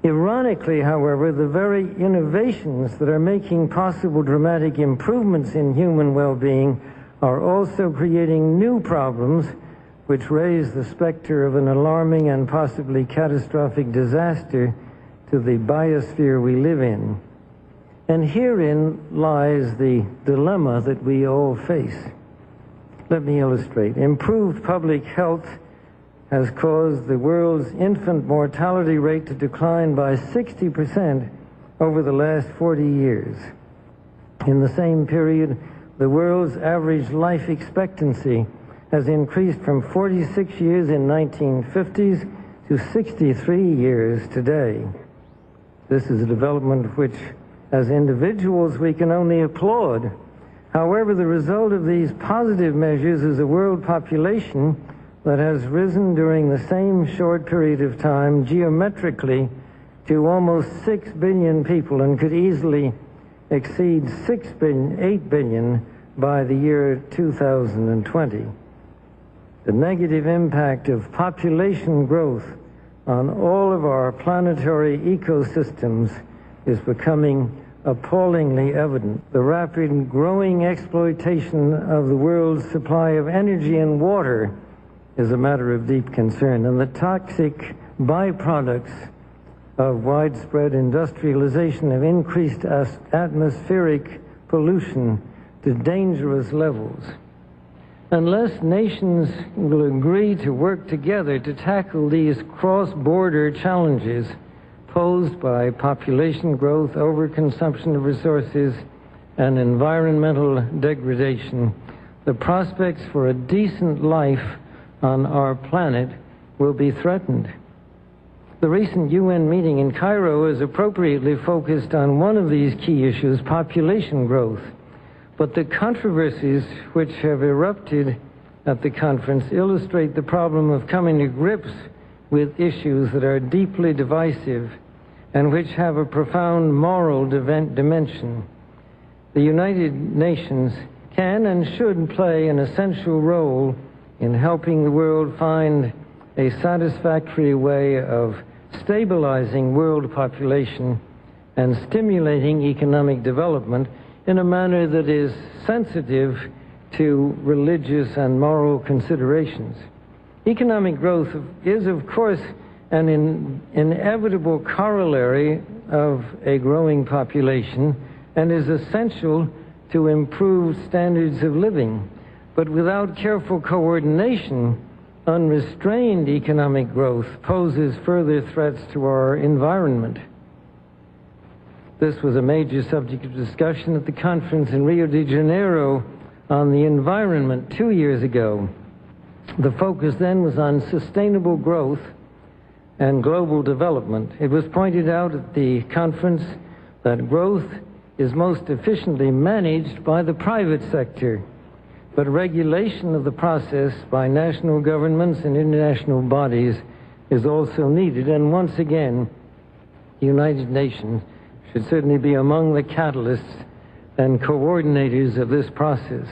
Ironically, however, the very innovations that are making possible dramatic improvements in human well-being are also creating new problems which raise the specter of an alarming and possibly catastrophic disaster to the biosphere we live in. And herein lies the dilemma that we all face. Let me illustrate. Improved public health has caused the world's infant mortality rate to decline by 60% over the last 40 years. In the same period, the world's average life expectancy has increased from 46 years in 1950s to 63 years today. This is a development which, as individuals, we can only applaud. However, the result of these positive measures is a world population that has risen during the same short period of time geometrically to almost 6 billion people and could easily exceed 8 billion by the year 2020. The negative impact of population growth on all of our planetary ecosystems is becoming appallingly evident. The rapid growing exploitation of the world's supply of energy and water is a matter of deep concern, and the toxic byproducts of widespread industrialization have increased atmospheric pollution to dangerous levels. Unless nations will agree to work together to tackle these cross-border challenges posed by population growth, overconsumption of resources, and environmental degradation, the prospects for a decent life on our planet will be threatened. The recent UN meeting in Cairo is appropriately focused on one of these key issues, population growth. But the controversies which have erupted at the conference illustrate the problem of coming to grips with issues that are deeply divisive and which have a profound moral dimension. The United Nations can and should play an essential role in helping the world find a satisfactory way of stabilizing world population and stimulating economic development in a manner that is sensitive to religious and moral considerations. Economic growth is, of course, an inevitable corollary of a growing population and is essential to improved standards of living. But without careful coordination, unrestrained economic growth poses further threats to our environment. This was a major subject of discussion at the conference in Rio de Janeiro on the environment 2 years ago. The focus then was on sustainable growth and global development. It was pointed out at the conference that growth is most efficiently managed by the private sector, but regulation of the process by national governments and international bodies is also needed. And once again, the United Nations should certainly be among the catalysts and coordinators of this process.